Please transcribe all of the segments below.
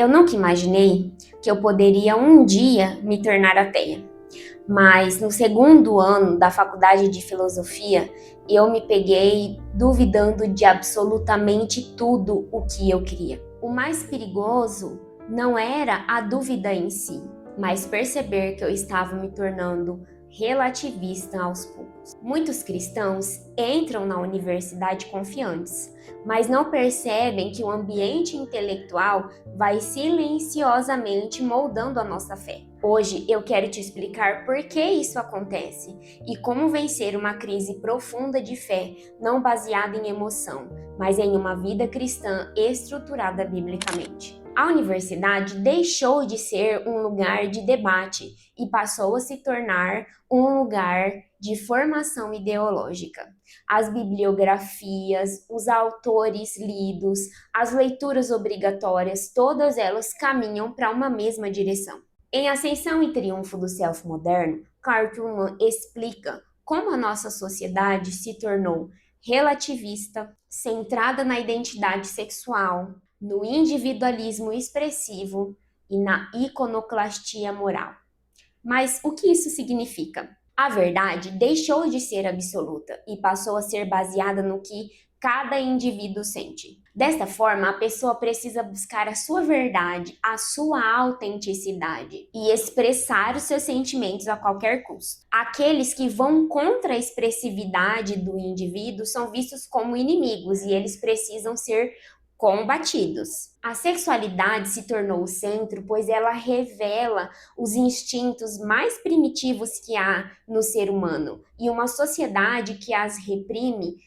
Eu nunca imaginei que eu poderia um dia me tornar ateia, mas no segundo ano da faculdade de filosofia, eu me peguei duvidando de absolutamente tudo o que eu queria. O mais perigoso não era a dúvida em si, mas perceber que eu estava me tornando relativista aos poucos. Muitos cristãos entram na universidade confiantes, mas não percebem que o ambiente intelectual vai silenciosamente moldando a nossa fé. Hoje eu quero te explicar por que isso acontece e como vencer uma crise profunda de fé, não baseada em emoção, mas em uma vida cristã estruturada biblicamente. A universidade deixou de ser um lugar de debate e passou a se tornar um lugar de formação ideológica. As bibliografias, os autores lidos, as leituras obrigatórias, todas elas caminham para uma mesma direção. Em Ascensão e Triunfo do Self Moderno, Carl Trueman explica como a nossa sociedade se tornou relativista, centrada na identidade sexual, no individualismo expressivo e na iconoclastia moral. Mas o que isso significa? A verdade deixou de ser absoluta e passou a ser baseada no que cada indivíduo sente. Desta forma, a pessoa precisa buscar a sua verdade, a sua autenticidade e expressar os seus sentimentos a qualquer custo. Aqueles que vão contra a expressividade do indivíduo são vistos como inimigos e eles precisam ser combatidos. A sexualidade se tornou o centro, pois ela revela os instintos mais primitivos que há no ser humano, e uma sociedade que as reprime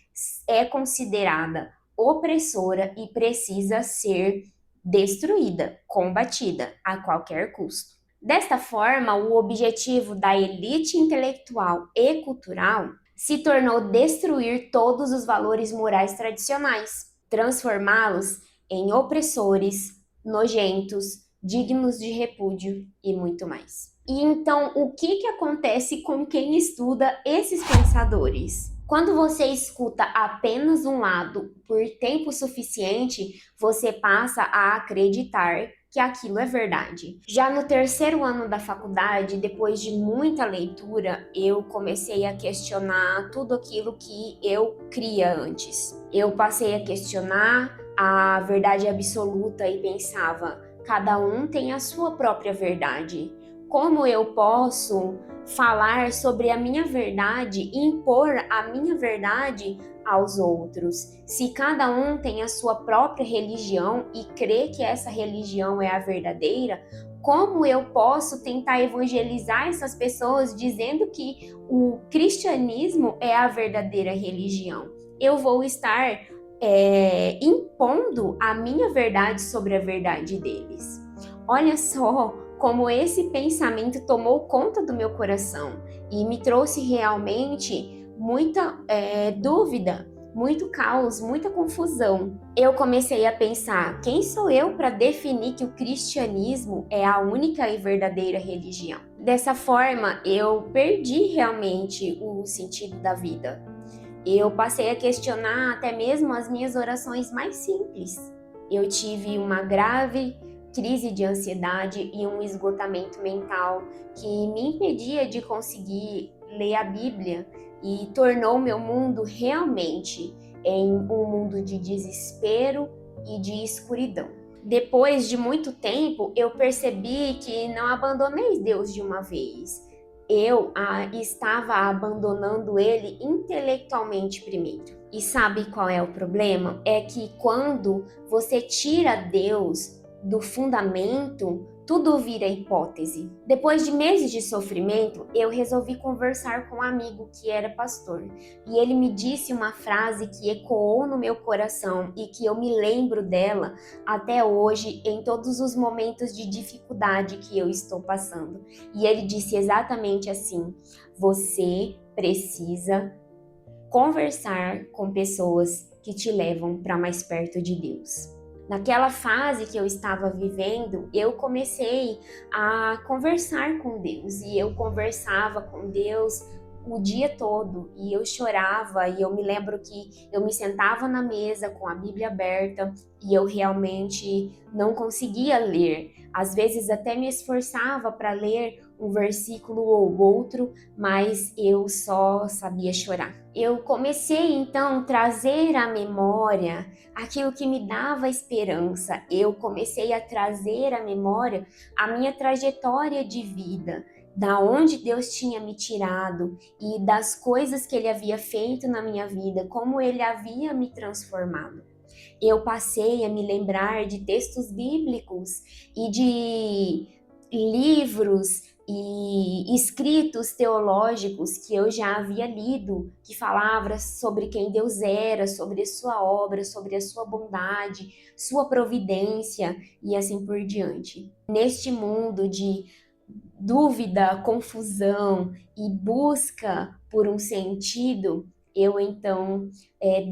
é considerada opressora e precisa ser destruída, combatida a qualquer custo. Desta forma, o objetivo da elite intelectual e cultural se tornou destruir todos os valores morais tradicionais, transformá-los em opressores, nojentos, dignos de repúdio e muito mais. E então, o que acontece com quem estuda esses pensadores? Quando você escuta apenas um lado por tempo suficiente, você passa a acreditar que aquilo é verdade. Já no terceiro ano da faculdade, depois de muita leitura, eu comecei a questionar tudo aquilo que eu cria antes. Eu passei a questionar a verdade absoluta e pensava, cada um tem a sua própria verdade. Como eu posso falar sobre a minha verdade e impor a minha verdade aos outros? Se cada um tem a sua própria religião e crê que essa religião é a verdadeira, como eu posso tentar evangelizar essas pessoas dizendo que o cristianismo é a verdadeira religião? Eu vou estar impondo a minha verdade sobre a verdade deles. Olha só como esse pensamento tomou conta do meu coração e me trouxe realmente muita dúvida, muito caos, muita confusão. Eu comecei a pensar, quem sou eu para definir que o cristianismo é a única e verdadeira religião? Dessa forma, eu perdi realmente o sentido da vida. Eu passei a questionar até mesmo as minhas orações mais simples. Eu tive uma grave crise de ansiedade e um esgotamento mental que me impedia de conseguir ler a Bíblia e tornou meu mundo realmente em um mundo de desespero e de escuridão. Depois de muito tempo, eu percebi que não abandonei Deus de uma vez. Eu estava abandonando ele intelectualmente primeiro. E sabe qual é o problema? É que quando você tira Deus do fundamento, tudo vira hipótese. Depois de meses de sofrimento, eu resolvi conversar com um amigo que era pastor. E ele me disse uma frase que ecoou no meu coração e que eu me lembro dela até hoje, em todos os momentos de dificuldade que eu estou passando. E ele disse exatamente assim: você precisa conversar com pessoas que te levam para mais perto de Deus. Naquela fase que eu estava vivendo, eu comecei a conversar com Deus e eu conversava com Deus o dia todo e eu chorava e eu me lembro que eu me sentava na mesa com a Bíblia aberta e eu realmente não conseguia ler. Às vezes até me esforçava para ler um versículo ou outro, mas eu só sabia chorar. Eu comecei então a trazer à memória aquilo que me dava esperança. Eu comecei a trazer à memória a minha trajetória de vida, da onde Deus tinha me tirado e das coisas que Ele havia feito na minha vida, como Ele havia me transformado. Eu passei a me lembrar de textos bíblicos e de livros e escritos teológicos que eu já havia lido, que falavam sobre quem Deus era, sobre a sua obra, sobre a sua bondade, sua providência e assim por diante. Neste mundo de dúvida, confusão e busca por um sentido, eu então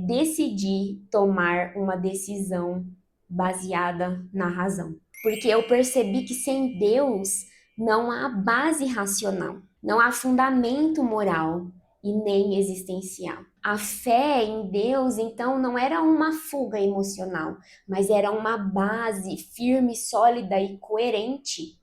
decidi tomar uma decisão baseada na razão. Porque eu percebi que sem Deus não há base racional, não há fundamento moral e nem existencial. A fé em Deus, então, não era uma fuga emocional, mas era uma base firme, sólida e coerente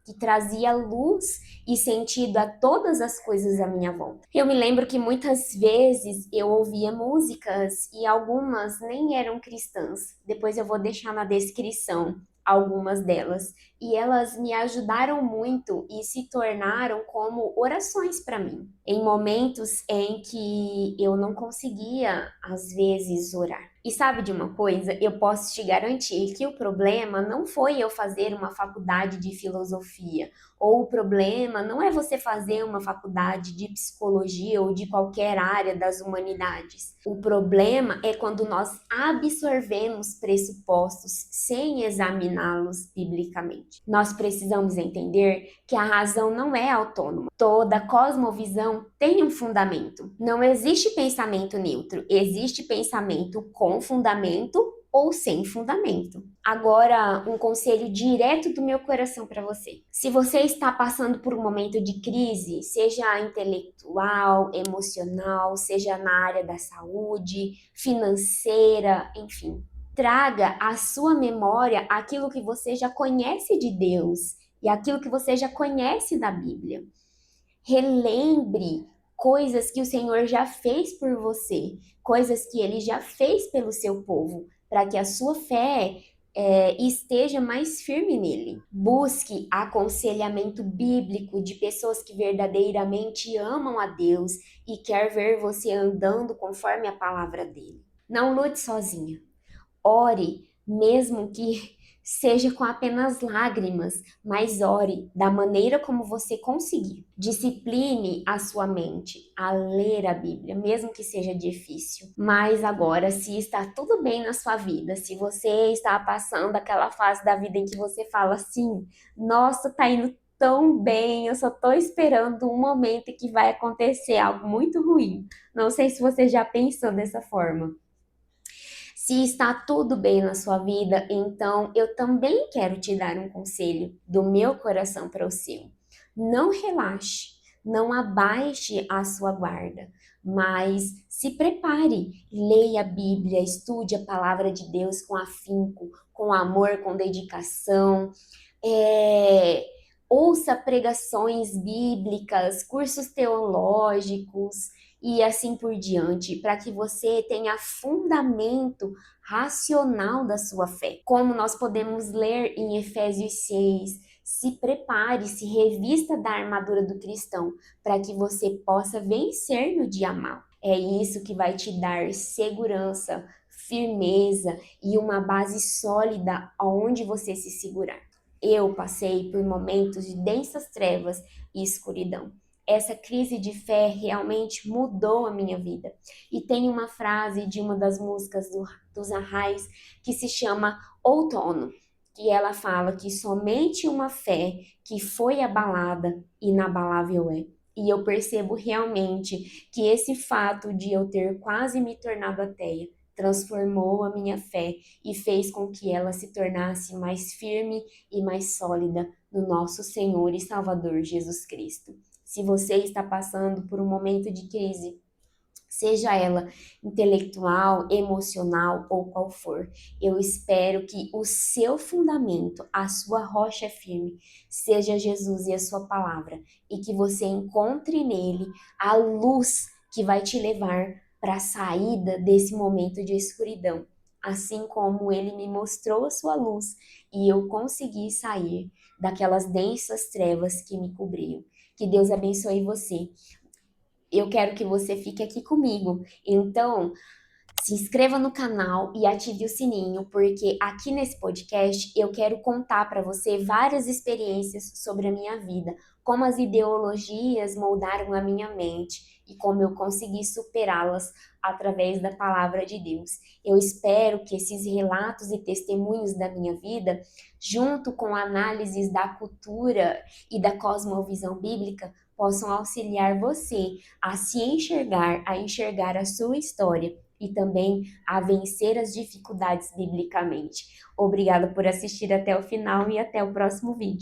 que trazia luz e sentido a todas as coisas à minha volta. Eu me lembro que muitas vezes eu ouvia músicas e algumas nem eram cristãs. Depois eu vou deixar na descrição algumas delas. E elas me ajudaram muito e se tornaram como orações para mim. Em momentos em que eu não conseguia, às vezes, orar. E sabe de uma coisa? Eu posso te garantir que o problema não foi eu fazer uma faculdade de filosofia, ou o problema não é você fazer uma faculdade de psicologia ou de qualquer área das humanidades. O problema é quando nós absorvemos pressupostos sem examiná-los biblicamente. Nós precisamos entender que a razão não é autônoma. Toda cosmovisão tem um fundamento. Não existe pensamento neutro, existe pensamento com fundamento ou sem fundamento. Agora, um conselho direto do meu coração para você. Se você está passando por um momento de crise, seja intelectual, emocional, seja na área da saúde, financeira, enfim, traga à sua memória aquilo que você já conhece de Deus e aquilo que você já conhece da Bíblia. Relembre coisas que o Senhor já fez por você, coisas que Ele já fez pelo seu povo, para que a sua fé esteja mais firme nele. Busque aconselhamento bíblico de pessoas que verdadeiramente amam a Deus e quer ver você andando conforme a palavra dele. Não lute sozinha. Ore, mesmo que seja com apenas lágrimas, mas ore da maneira como você conseguir. Discipline a sua mente a ler a Bíblia, mesmo que seja difícil. Mas agora, se está tudo bem na sua vida, se você está passando aquela fase da vida em que você fala assim, nossa, tá indo tão bem, eu só tô esperando um momento em que vai acontecer algo muito ruim. Não sei se você já pensou dessa forma. Se está tudo bem na sua vida, então eu também quero te dar um conselho do meu coração para o seu. Não relaxe, não abaixe a sua guarda, mas se prepare, leia a Bíblia, estude a palavra de Deus com afinco, com amor, com dedicação. Ouça pregações bíblicas, cursos teológicos e assim por diante, para que você tenha fundamento racional da sua fé. Como nós podemos ler em Efésios 6, se prepare, se revista da armadura do cristão, para que você possa vencer no dia mau. É isso que vai te dar segurança, firmeza e uma base sólida aonde você se segurar. Eu passei por momentos de densas trevas e escuridão. Essa crise de fé realmente mudou a minha vida. E tem uma frase de uma das músicas dos Arrais que se chama Outono, que ela fala que somente uma fé que foi abalada, inabalável é. E eu percebo realmente que esse fato de eu ter quase me tornado ateia transformou a minha fé e fez com que ela se tornasse mais firme e mais sólida no nosso Senhor e Salvador Jesus Cristo. se você está passando por um momento de crise, seja ela intelectual, emocional ou qual for. Eu espero que o seu fundamento, a sua rocha firme, seja Jesus e a sua palavra, e que você encontre nele a luz que vai te levar para a saída desse momento de escuridão. Assim como ele me mostrou a sua luz e eu consegui sair daquelas densas trevas que me cobriam. Que Deus abençoe você. Eu quero que você fique aqui comigo. Então, se inscreva no canal e ative o sininho, porque aqui nesse podcast eu quero contar para você várias experiências sobre a minha vida, como as ideologias moldaram a minha mente e como eu consegui superá-las através da palavra de Deus. Eu espero que esses relatos e testemunhos da minha vida, junto com análises da cultura e da cosmovisão bíblica, possam auxiliar você a se enxergar, a enxergar a sua história e também a vencer as dificuldades biblicamente. Obrigada por assistir até o final e até o próximo vídeo.